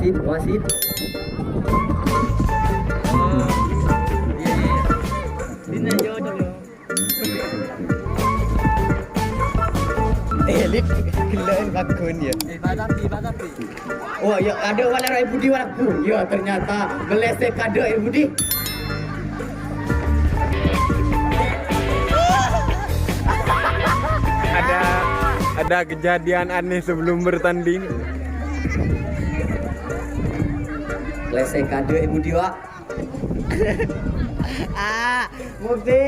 wasit, wasit. Lip kelaan bakun ya. Batapi. Oh ya ada wala Rai Budi wala. Ya ternyata melesek ada Budi. Ada kejadian aneh sebelum bertanding. Lesek kado Budi wa. Mufti.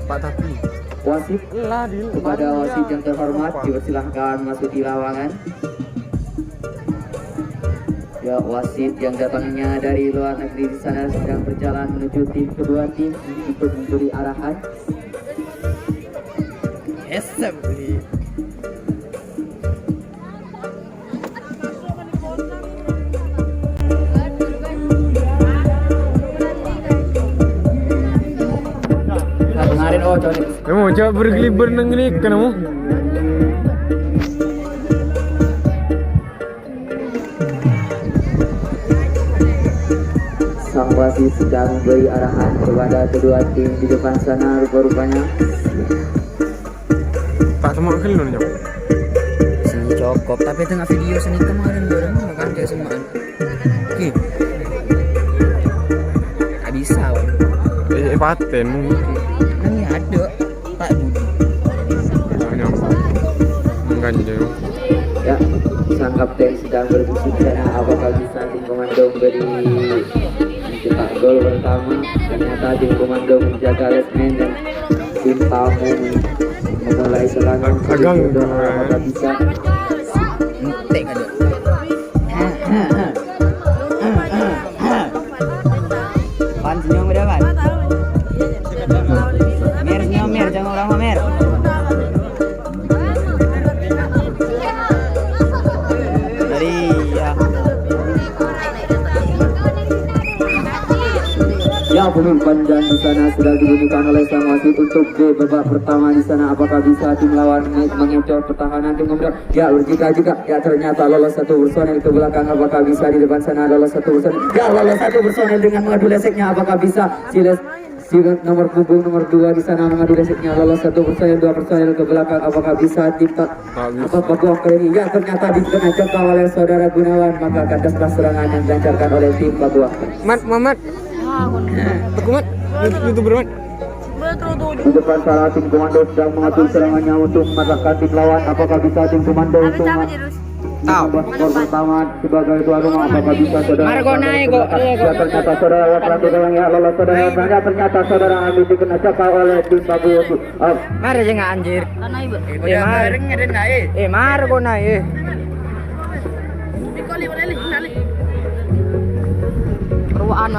Pak tapi Wasit kepada wasit yang terhormat dipersilahkan masuki lawangan. Ya, wasit yang datangnya dari luar negeri di sana sedang berjalan menuju tim kedua tim untuk memberi arahan. Assembly. Kemarin kamu coba bergeliber nang ini kamu. Sang wasit sedang memberi arahan kepada kedua tim di depan sana rupa-rupanya. Pak semua kelon jauh. Seni cokop, tapi tengah video seni kemarin orang makan kayak semaan. Oke. Tak bisa. Paten. Ini ada Pak Budi. Enggak jauh. Ya, sang kapten sedang berbisik sana apakah bisa tim komando memberi mencetak gol pertama. Ternyata tim komando menjaga lesmen dan tim tamu memulai serangan. Apakah bisa? Entek kan. Pan senyum udah pan. Mer jangan orang mer. Dari ya pemain panjang di sana sudah dibunyikan oleh sang wasit untuk B babak pertama di sana. Apakah bisa tim lawan mengecoh pertahanan tim komando? Ya berjika-jika ya ternyata lolos satu personel ke belakang. Apakah bisa di depan sana lolos satu personel? Ya lolos satu personel dengan mengadu leseknya. Apakah bisa si nomor punggung nomor 2 di sana mengadu leseknya lolos satu personel dua personel ke belakang. Apakah bisa tim Papua kali ini? Ya ternyata dikena jangkau oleh saudara Gunawan. Maka kandaslah serangan yang dilancarkan oleh tim Papua. Mamat. Tukumat. YouTuber Mat. Di depan sana tim komando sedang mengatur serangannya untuk mematahkan tim lawan. Apakah bisa tim komando untuk membuat skor pertama sebagai tuan rumah? Apakah bisa saudara? Ya ternyata saudara perhatikan yang ya lolos saudara. Ternyata saudara ambil dikena cakap oleh tim Papua. mari jangan anjir. Mar kau naik. Ruan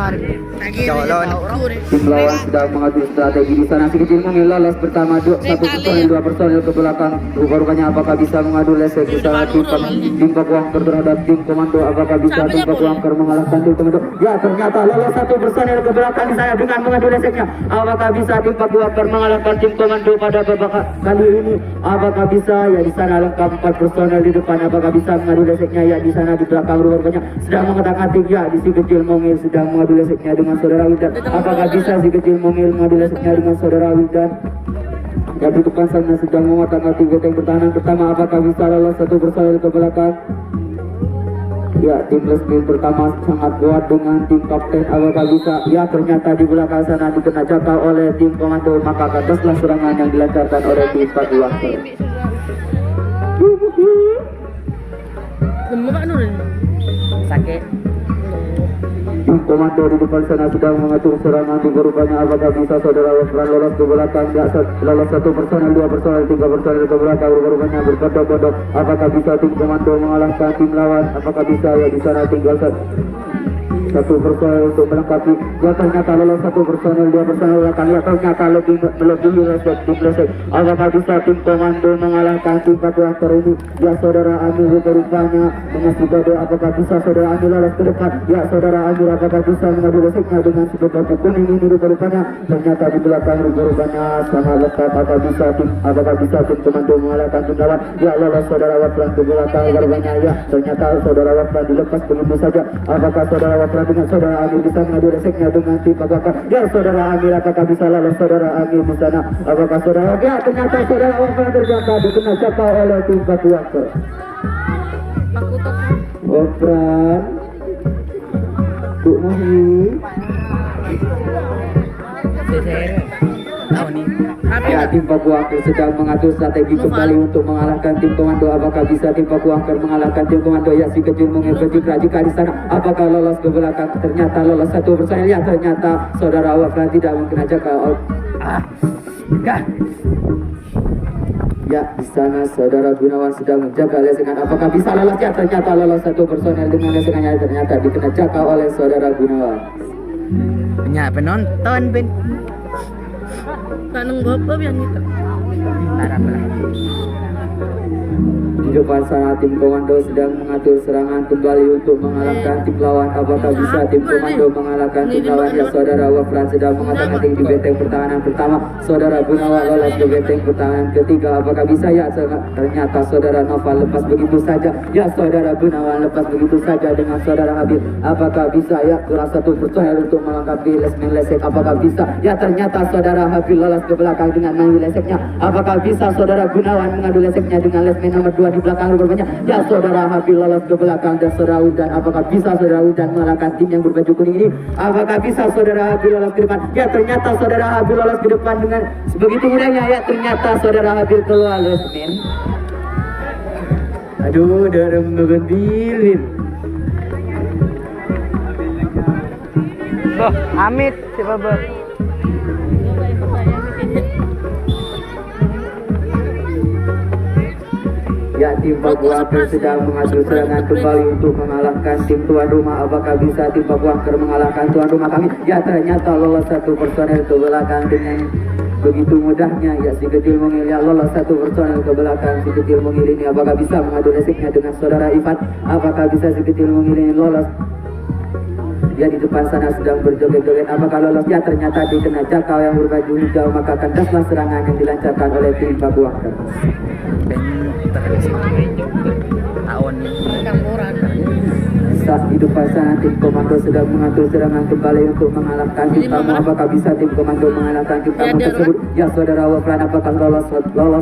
Tim lawan sedang mengatur strategi di sana. Si kecil mungil lolos pertama satu personel dua personel ke belakang. Rupanya apakah bisa mengadu lesek di sana tim Papua terhadap tim komando? Apakah bisa tim Papua mengalahkan tim komando? Ya ternyata lolos satu personel ke belakang di sana dengan mengadu leseknya. Apakah bisa tim Papua mengalahkan tim komando pada babak kali ini? Apakah bisa? Ya di sana lengkap 4 personel di depan. Apakah bisa mengadu leseknya? Ya di sana di belakang rupanya sedang mengatakan ya di si kecil mungil sedang mengadu leseknya dengan saudara Wildan. Apakah bisa si kecil mungil mengadu leseknya dengan saudara Wildan? Ya di depan sana sedang mematangkan tim goteng pertahanan pertama. Apakah bisa lolos satu personel ke belakang? Ya tim lesmin pertama sangat kuat dengan tim kapten. Apakah bisa? Ya ternyata di belakang sana dikena jangkau oleh tim komando. Maka kandaslah serangan yang dilancarkan oleh tim Papua. sakit. Tim komando di depan sana sedang mengatur serangan. Rupanya apakah bisa saudara Wasran lolos ke belakang? Ya, lolos satu personel, dua personel, tiga personel ke belakang. Rupanya berkodok-kodok. Apakah bisa tim komando mengalahkan tim lawan? Apakah bisa? Ya di sana tinggal satu personel untuk melengkapi. Ya ternyata lolos satu personel, dua personel belakang. Ya ternyata melebihi lesek tim lesek. Apakah bisa tim komando mengalahkan tim Batu Aktor ini? Ya saudara Amir rupanya dengan Sibado. Apakah bisa saudara Amir lolos ke depan? Ya saudara Amir apakah bisa mengadu leseknya dengan Sibado kuning ini rupanya? Ternyata di belakang rupanya sangat lekat. Apakah bisa tim komando mengalahkan tim lawan? Ya lolos saudara Waflan ke belakang rupanya. Ya ternyata saudara Waflan dilepas begitu saja. Apakah saudara Waflan dengan saudara Amir bisa mengadu leseknya dengan tim Bagakar? Ya saudara Amir apakah bisa lolos saudara Amir di sana? Apakah saudara? Ya ternyata saudara Waflan terjatuh dikena jatuh oleh tim Batu Aktor. Waflan Bu Muhi. Tahu nih. Ya tim Paku Angker sedang mengatur strategi kembali untuk mengalahkan tim komando. Apakah bisa tim Paku Angker mengalahkan tim komando? Ya si kecil mengikuti Rajika di sana. Apakah lolos ke belakang? Ternyata lolos satu personel. Ya ternyata saudara Waflan tidak mengkena jaka. Ya di sana saudara Gunawan sedang menjaga lesengan. Apakah bisa lolos? Ya ternyata lolos satu personel dengan lesengannya. Ternyata dikena jaka oleh saudara Gunawan. Banyak penonton Ben. Taneng bapak yang itu. Di depan sana tim komando sedang mengatur serangan kembali untuk mengalahkan tim lawan. Apakah bisa tim komando mengalahkan tim lawan? Ya saudara Waflan sedang mengatak-atik di benteng pertahanan pertama. Saudara Gunawan lolos ke benteng pertahanan ketiga. Apakah bisa? Ya ternyata saudara Noval lepas begitu saja. Ya saudara Gunawan lepas begitu saja dengan saudara Habib. Apakah bisa? Ya kurang satu personel untuk melengkapi lesmen lesek. Apakah bisa? Ya ternyata saudara Habib lolos ke belakang dengan mengadu leseknya. Apakah bisa saudara Gunawan mengadu leseknya dengan lesmen nomor 2 di belakang rupanya? Ya saudara Habib lolos ke belakang dan saudara Udan. Apakah bisa saudara Udan mengalahkan tim yang berbaju kuning ini? Apakah bisa saudara Habib lolos ke depan? Ya ternyata saudara Habib lolos ke depan dengan begitu mudahnya. Ya ternyata saudara Habib keluar lesmen. Aduh, darah menggembirkan. Amit siapa bang? Ya tim Paku Angker sedang mengatur serangan kembali untuk mengalahkan tim tuan rumah. Apakah bisa tim Paku Angker mengalahkan tuan rumah kami? Ya ternyata lolos satu personel ke belakang dengan begitu mudahnya. Ya si kecil mungil ya lolos satu personel ke belakang. Si kecil mungil ini apakah bisa mengadu leseknya dengan saudara Ivan? Apakah bisa si kecil mungil ini lolos? Ya di depan sana sedang berjoget-joget. Apakah lolos? Ya ternyata dikena jakal yang berbaju hijau. Maka kandaslah serangan yang dilancarkan oleh tim Paku Angker. Saat di depan sana tim komando sedang mengatur serangan kembali untuk mengalahkan tim tamu. Apakah bisa tim komando mengalahkan tim tamu tersebut? Ya saudara Waflan apakah lolos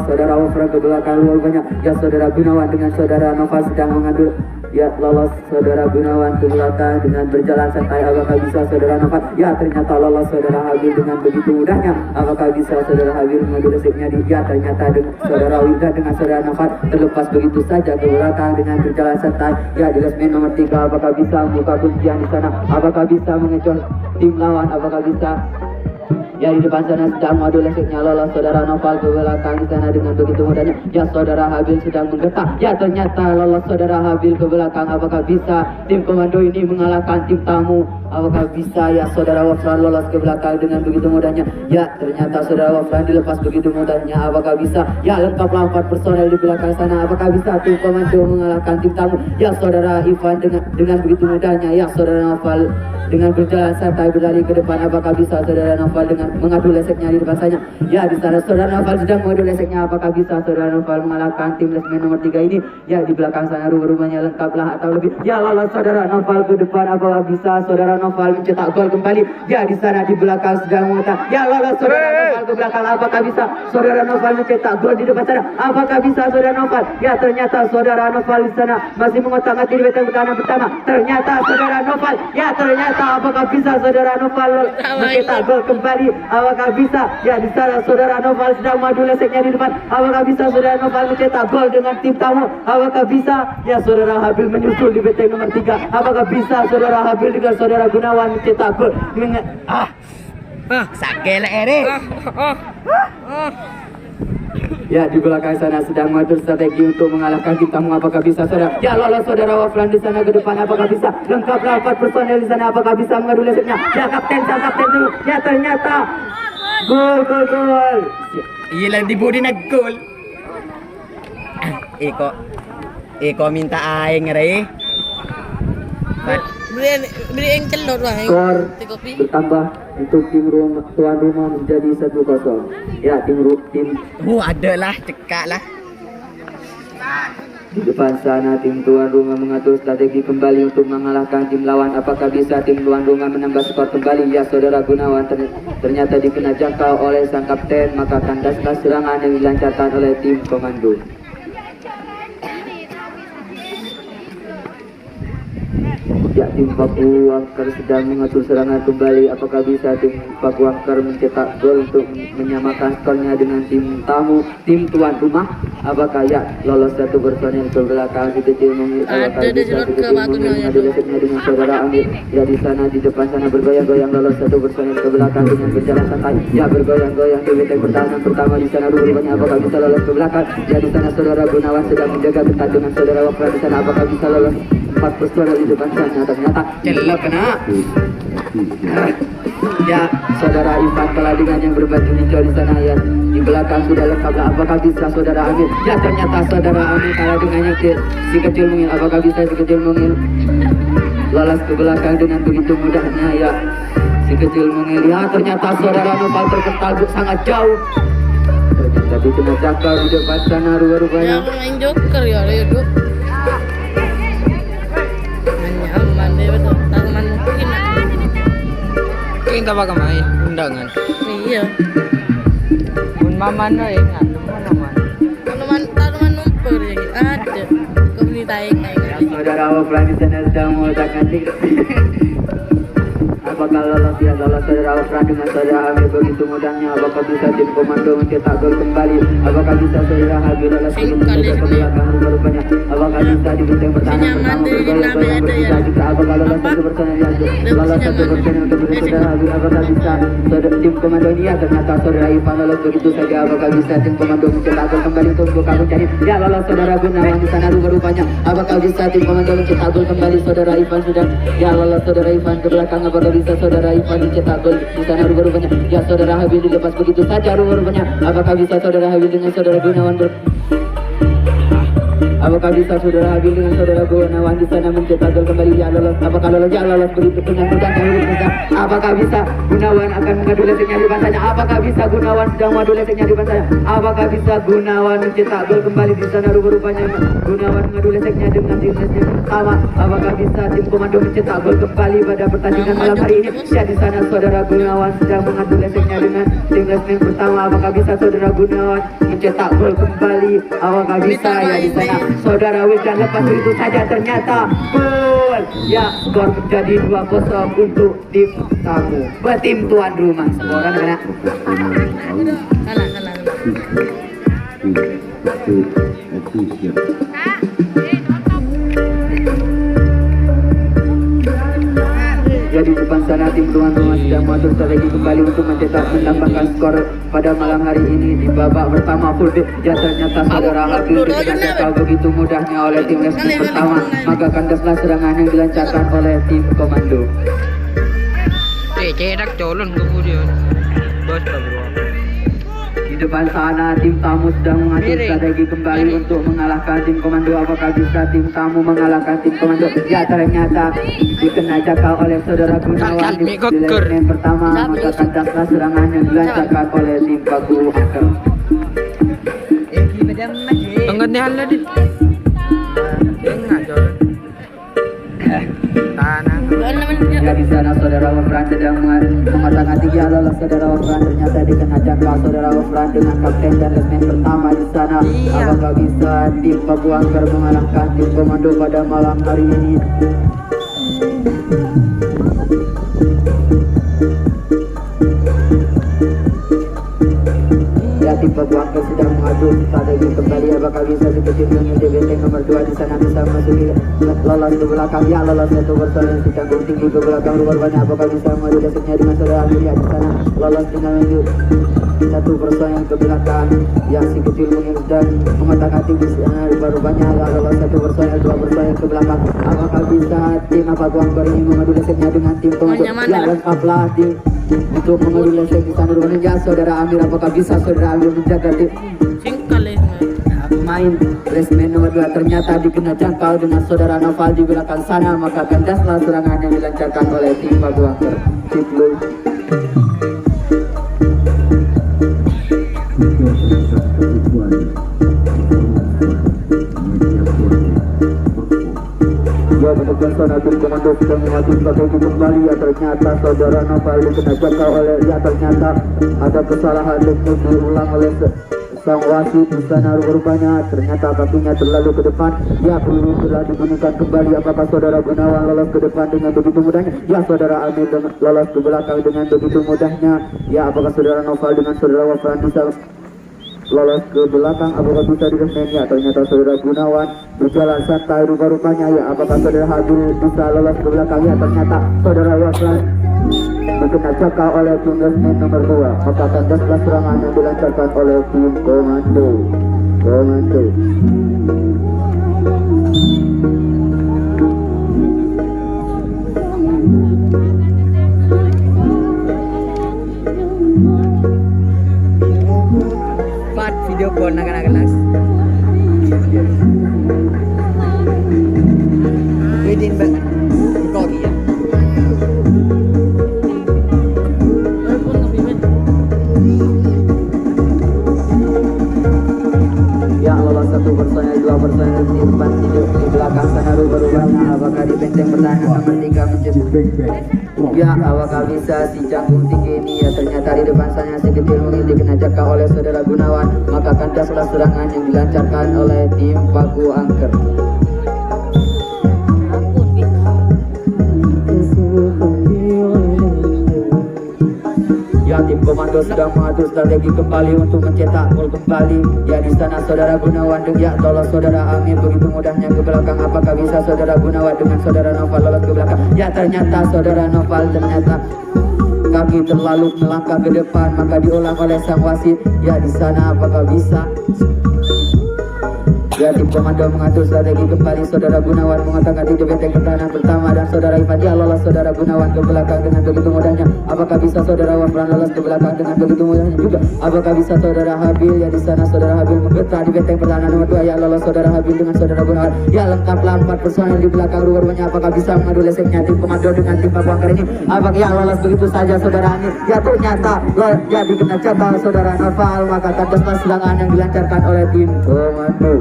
saudara Waflan ke belakang rupanya. Ya saudara Gunawan dengan saudara Nova sedang mengadu. Ya lolos saudara Gunawan ke belakang dengan berjalan santai. Apakah bisa saudara Nova? Ya ternyata lolos saudara Habib dengan begitu mudahnya. Apakah bisa saudara Habib mengadu leseknya? Ya ternyata saudara Wilda dengan saudara Nova terlepas begitu saja ke belakang dengan berjalan santai. Ya di lesmen nomor 3 apakah bisa membuka kuncian di sana? Apakah bisa mengecoh tim lawan? Apakah bisa? Ya di depan sana sedang mengadu leseknya. Lolos saudara Noval ke belakang di sana dengan begitu mudahnya. Ya saudara Habil sedang menggetak. Ya ternyata lolos saudara Habil ke belakang. Apakah bisa tim komando ini mengalahkan tim tamu? Apakah bisa? Ya saudara Waflan lolos ke belakang dengan begitu mudahnya. Ya ternyata saudara Waflan dilepas begitu mudahnya. Apakah bisa? Ya lengkaplah 4 personel di belakang sana. Apakah bisa tim komando mengalahkan tim tamu? Ya saudara Ivan dengan begitu mudahnya. Ya saudara Noval dengan berjalan santai berlari ke depan. Apakah bisa saudara Noval dengan mengadu leseknya di depan sana? Ya di sana saudara Noval sedang mengadu leseknya. Apakah bisa saudara Noval mengalahkan tim lesmen nomor 3 ini? Ya di belakang sana rumah-rumahnya lengkaplah atau lebih. Ya lolos saudara Noval ke depan. Apakah bisa saudara Noval mencetak gol kembali? Ya di sana di belakang sedang mengetak. Ya lolos saudara Noval ke belakang. Apakah bisa saudara Noval mencetak gol di depan sana? Apakah bisa saudara Noval? Ya ternyata saudara Noval di sana masih mengotak-atik di benteng pertahanan pertama. Ternyata saudara Noval. Ya ternyata apakah bisa saudara Noval mencetak gol kembali? Apakah bisa? Ya di sana saudara Noval sedang madu leseknya di depan. Apakah bisa saudara Noval mencetak gol dengan tim tamu? Apakah bisa? Ya saudara Habil menyusul di benteng nomor 3. Apakah bisa saudara Habil dengan saudara Gunawan mencetak gol? Sakit lah Ya, di belakang sana sedang mengatur strategi untuk mengalahkan tim tamu. Apakah bisa saudara? Ya, lolos saudara Wafran di sana ke depan. Apakah bisa? Lengkaplah 4 personel di sana. Apakah bisa mengadu leseknya? Ya, kapten dulu. Ya, ternyata gol. Iyalah di body na goal. Iko minta aing re. Beli yang telur lah. Skor bertambah untuk tuan rumah menjadi 1-0. Ya, tim Ada lah, cekak lah. di depan sana tim tuan rumah mengatur strategi kembali untuk mengalahkan tim lawan. Apakah bisa tim tuan rumah menambah skor kembali? Ya, saudara Gunawan ternyata dikena jangkau oleh sang kapten, maka kandaslah serangan yang dilancarkan oleh tim komando. Ya, tim Paku Angker sedang mengatur serangan kembali. Apakah bisa tim Paku Angker mencetak gol untuk menyamakan skornya dengan tim tamu, tim tuan rumah? Apakah ya lolos 1 personil ke belakang si kecil mengil? Apakah bisa si kecil mengil mengadu leseknya dengan saudara Amir? Ya, di sana di depan sana bergoyang-goyang lolos 1 personil ke belakang dengan berjalan santai. Ya, bergoyang-goyang di benteng pertahanan pertama di sana rupanya. Apakah bisa lolos ke belakang? Ya, di sana saudara Gunawan sedang menjaga ketat dengan saudara Wafran di sana. Apakah bisa lolos 4 personil di depan sana? Ternyata Celok kena. ya, saudara Ivan Keladingan yang berbaju hijau di sana. Ya, di belakang sudah lengkap. Apakah bisa saudara Amir? Ya, ternyata saudara Amir kalah dengan si kecil mungil. Apakah bisa si kecil mungil lolos ke belakang dengan begitu mudahnya? Ya, si kecil mungil. Ya, ternyata saudara Noval terkental sangat jauh. Ternyata dikena cakar di depan sana rupa-rupanya. Yang main joker ya, itu. Aman deh betul. Taman mungkin. Kita bakal main undangan. Iya. Mun maman ingat, Tanaman numpur ya gitu. Ada. Kau beli taing Ya, saudara Wafran di sana sedang meletakkan tinggi. Apakah lolos? Ya, lolos saudara Wafran dengan saudara Amir begitu mudahnya. Apakah bisa tim komando mencetak gol kembali? Apakah bisa saudara Habib lolos ke belakang rupa-rupanya? Apakah bisa di benteng pertahanan pertama bergoyang-goyang berpisah juga? Apakah lolos 1 personel? Ya, lolos 1 personel untuk saudara Habib? Apakah bisa tim komando ini? Ya, ternyata saudara Ivan lolos begitu saja. Apakah bisa tim komando mencetak gol kembali untuk membuka mencari? Ya, lolos saudara Gunawan di sana rupa-rupanya. Apakah bisa tim komando mencetak gol kembali? Saudara Ivan sudah. Ya, lolos saudara Ivan ke belakang. Apakah bisa saudara Ivan dicetak gol di sana rupa-rupanya? Ya, saudara Habib dilepas begitu saja rupa-rupanya. Apakah bisa saudara Habib dengan saudara Gunawan Apakah bisa saudara Habib dengan saudara Gunawan di sana mencetak gol kembali? Ya, lolos. Apakah lolos? Ya, lolos begitu dengan mudahnya. Apakah bisa Gunawan akan mengadu leseknya di depan sana? Apakah bisa Gunawan sedang mengadu leseknya di depan sana? Apakah bisa Gunawan mencetak gol kembali di sana rupa-rupanya? Gunawan mengadu leseknya dengan timnas yang pertama. Apakah bisa tim komando mencetak gol kembali pada pertandingan malam hari ini? Ya, di sana saudara Gunawan sedang mengadu leseknya dengan timnas yang pertama. Apakah bisa saudara Gunawan mencetak gol kembali? Apakah bisa? Ya, di sana saudara Wildan lepas begitu saja, ternyata gol. Ya, skor menjadi 2-0 untuk tim tamu. Tim tuan rumah. Skor anak-anak. Kalah. Jadi depan sana tim tuan rumah sedang mengatur strategi kembali untuk menambahkan skor pada malam hari ini di babak pertama full day. Ya, ternyata saudara Habib dilancarkan begitu mudahnya oleh tim resmi pertama, maka kandaslah serangan yang dilancarkan oleh tim komando. Cedak colon kemudian. Bos bro. Di depan sana tim tamu sedang mengatur strategi kembali untuk mengalahkan tim komando. Apakah bisa tim tamu mengalahkan tim komando? Ya, ternyata dikena cakal oleh saudara Gunawan di leg pertama, maka kandaslah serangan yang dilancarkan oleh tim Paku Angker. Tengah ni halah di. Tengah colon. Tanah. Ya, di sana saudara Wafran sedang mematang-hati. Ya, lolos saudara Wafran, ternyata dikena jangkau saudara Wafran dengan kapten dan letnan pertama di sana. Apakah bisa tim Paku Angker mengalahkan tim komando pada malam hari ini? Ya, tim Paku Angker sedang mengadu strategi kembali apakah bisa si kecil mengil di benteng nomor 2 di sana bisa masuki lolos ke belakang ya lolos satu personel si canggung tinggi ke belakang luar banyak apakah bisa mengadu desiknya dengan saudara Amir ya di sana lolos dengan mengil satu personel ke belakang yang si kecil mengil dan mengotak hati di sana rupanya ya lolos satu personel 2 personel ke belakang apakah bisa tim apa Angkor ini mengadu desiknya dengan tim pengadu ya lengkaplah tim untuk mengadu lesek di sana rupanya ya saudara Amir apakah bisa saudara Amir menjaga tim Singkal ya. pemain placement nomor 2 ternyata dikena jangkau dengan saudara Noval di belakang sana maka kandaslah serangan yang dilancarkan oleh tim Paku Angker Ciplu. Ya menentukan zona tim komando sedang mengatur strategi kembali ya ternyata saudara Noval dikena jangkau oleh ya ternyata ada kesalahan teknik diulang oleh sang wasit di sana rupanya ternyata kakinya terlalu ke depan ya peluru telah digunakan kembali apakah saudara Gunawan lolos ke depan dengan begitu mudahnya ya saudara Amir lolos ke belakang dengan begitu mudahnya ya apakah saudara Noval dengan saudara Wafran bisa lolos ke belakang apakah bisa diremeh ya ternyata saudara Gunawan berjalan santai rupanya ya apakah saudara Habil bisa lolos ke belakang ya ternyata saudara Wafran terkena cakar oleh tim resmen nomor 2 maka kandaslah serangan yang dilancarkan oleh tim komando Pat video call nak. Within back. Kogi ya. Walaupun ngebimbing. ya lolos satu personel 2 personel di depan di belakang sana rupanya apakah di benteng pertahanan nomor 3 menjemput ya apakah bisa si canggung tinggi ini ya ternyata di depan sana si kecil mungkin dikena jaka oleh saudara Gunawan maka kandaslah serangan yang dilancarkan oleh tim Paku Angker. Ampun, Bi. Ya tim komando sedang mengatur strategi kembali untuk mencetak gol kembali. Ya di sana saudara Gunawan ya tolong saudara Amir begitu mudahnya ke belakang. Apakah bisa saudara Gunawan dengan saudara Noval lolos ke belakang? Ya ternyata saudara Noval kaki terlalu melangkah ke depan maka diulang oleh sang wasit. Ya di sana apakah bisa? Ya tim komando mengatur strategi kembali saudara Gunawan mengatakan di benteng pertahanan pertama dan saudara Ivan dia lolos saudara Gunawan ke belakang dengan begitu mudahnya. Apakah bisa saudara Wafran lolos ke belakang dengan begitu mudahnya juga? Apakah bisa saudara Habil ya di sana saudara Habil menggetar di benteng pertahanan nomor 2 ya lolos saudara Habil dengan saudara Gunawan. Ya lengkaplah 4 personel di belakang rupanya apakah bisa mengadu leseknya tim komando dengan tim Paku Angker ini? Apakah ya lolos begitu saja saudara Amir? Ya ternyata ya dikena catat saudara Noval maka kandaslah serangan yang dilancarkan oleh tim komando.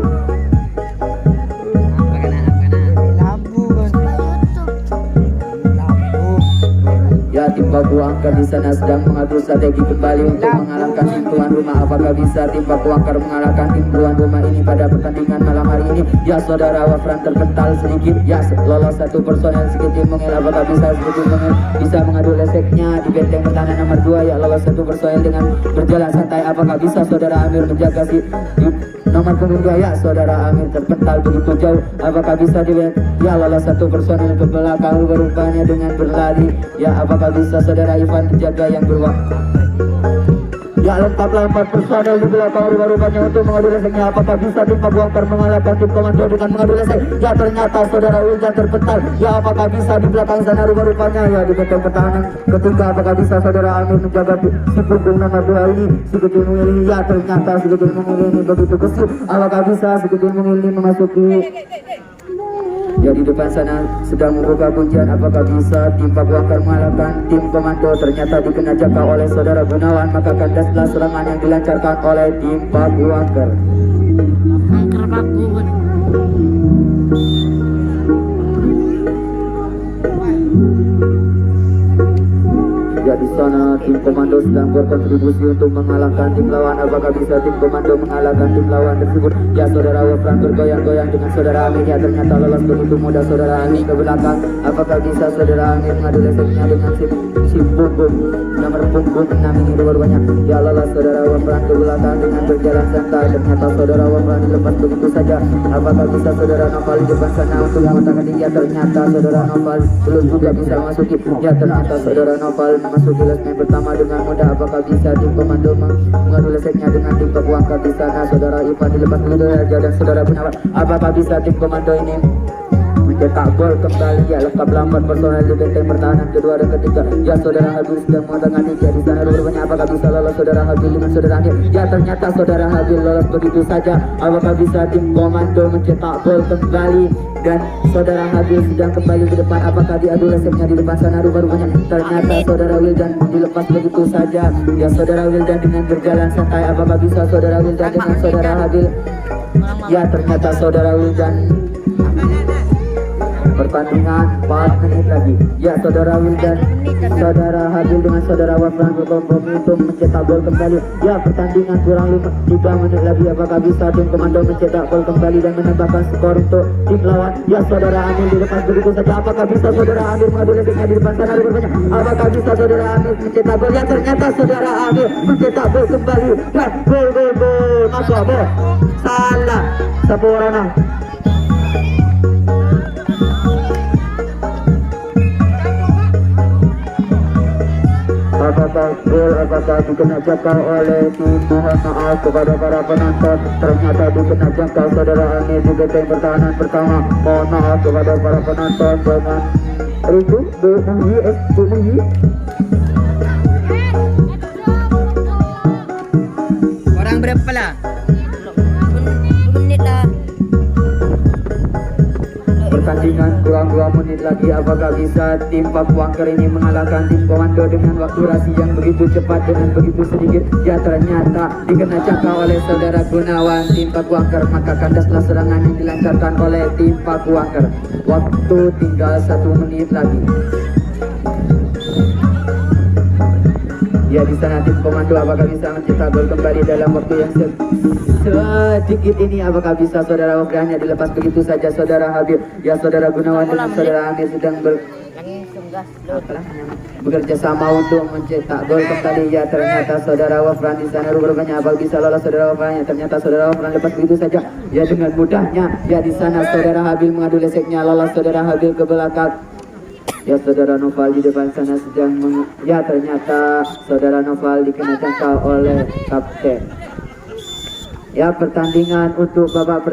Ya tim Paku Angker di sana sedang mengatur strategi kembali untuk mengalahkan tim tuan rumah. Apakah bisa tim Paku Angker mengalahkan tim tuan rumah ini pada pertandingan malam hari ini? Ya saudara Wafran terkental sedikit. Ya lolos satu personel sedikit mengel. Apakah bisa sedikit mengel bisa mengadu leseknya di benteng pertahanan nomor 2? Ya lolos satu personel dengan berjalan santai. Apakah bisa saudara Amir menjaga si nomor punggung 2? Ya saudara Amir terpental begitu jauh. Apakah bisa ya lolos satu personel ke belakang rupanya dengan berlari. Ya apakah bisa saudara Ivan menjaga yang berwaktu? Ya lengkaplah 4 personel di belakang rupanya untuk mengadu leseknya. Apakah bisa tim Paku Angker mengalahkan tim komando dengan mengadu lesek? Ya ternyata saudara Wiljan terpental. Ya apakah bisa di belakang sana rupanya ya di benteng pertahanan ketiga? Apakah bisa saudara Amir menjaga si punggung nomor 2 ini si kecil mungil ini? Ya ternyata si kecil mungil ini begitu gesit. Apakah bisa si kecil mungil ini memasuki? Ya di depan sana sedang membuka kuncian. Apakah bisa tim Paku Angker mengalahkan tim komando? Ternyata dikena jaka oleh saudara Gunawan maka kandaslah serangan yang dilancarkan oleh tim Paku Angker. Angker Paku, Bun. Ya di sana tim komando sedang berkontribusi untuk mengalahkan tim lawan. Apakah bisa tim komando mengalahkan tim lawan tersebut? Ya saudara Wafran bergoyang-goyang dengan saudara Amin. Ya ternyata lolos begitu mudah saudara Amin ke belakang. Apakah bisa saudara Amin mengadu leseknya dengan si punggung nomor punggung 6 ini rupanya. Ya lolos saudara Wafran ke belakang dengan berjalan santai. Ternyata saudara Wafran dilepas begitu saja. Apakah bisa saudara Noval di depan sana untuk mengatakan dia? Ternyata saudara Noval belum juga bisa masuki. Ya ternyata saudara Noval memasuki lesnya pertama dengan mudah. Apakah bisa tim komando mengadu leseknya dengan tim Pakuangka di sana? Saudara Ivan dilepas begitu saja dan saudara Gunawan. Apakah bisa tim komando ini mencetak gol kembali? Ya lengkap 8 personel di benteng pertahanan kedua dan ketiga. Ya saudara Habil sedang mengatakan dia di sana rupanya. Apakah bisa lolos saudara Habil dengan saudara Amir? Ya ternyata saudara Habil lolos begitu saja. Apakah bisa tim komando mencetak gol kembali? Dan saudara Habil sedang kembali ke depan. Apakah diadu leseknya di depan sana rupanya? Ternyata saudara Wildan dilepas begitu saja. Ya saudara Wildan dengan berjalan santai. Apakah bisa saudara Wildan dengan saudara Habil? Ya ternyata saudara Wildan pertandingan 4 menit lagi. Ya saudara Wildan, saudara Habil dengan saudara Wafran berkompromi untuk mencetak gol kembali. Ya pertandingan kurang 3 menit lagi. Apakah bisa tim komando mencetak gol kembali dan menambahkan skor untuk tim lawan? Ya saudara Amir dilepas begitu saja. Apakah bisa saudara Amir mengadu leseknya di depan sana rupanya? Apakah bisa saudara Amir mencetak gol? Ya ternyata saudara Amir mencetak gol kembali. Dan gol masuk gol. Salah Saporana. Apakah gol, apakah dikena jangkau oleh tim? Mohon maaf kepada para penonton. Ternyata dikena jangkau saudara Amir di benteng pertahanan pertama. Mohon maaf kepada para penonton dengan itu Muhi. Orang berapa lah? Menit lah. Pertandingan kurang 2 menit lagi. Apakah bisa tim Pakuangker ini mengalahkan tim komando dengan waktu durasi yang begitu cepat dengan begitu sedikit? Ya ternyata dikena jangkau oleh saudara Gunawan tim Pakuangker. Maka kandaslah serangan yang dilancarkan oleh tim Pakuangker. Waktu tinggal 1 menit lagi. Ya di sana tim komando apakah bisa mencetak gol kembali dalam waktu yang sedikit ini? Apakah bisa saudara Wafran hanya dilepas begitu saja saudara Habib? Ya saudara Gunawan dengan saudara Amir sedang bekerja sama untuk mencetak gol kembali. Ya ternyata saudara Wafran di sana rupanya apakah bisa lolos saudara Wafran? Ya ternyata saudara Wafran lepas begitu saja. Ya dengan mudahnya. Ya di sana saudara Habil mengadu leseknya, lolos saudara Habil ke belakang. Ya saudara Noval di depan sana sedang ya ternyata saudara Noval dikena jangkau oleh kapten. Ya pertandingan untuk babak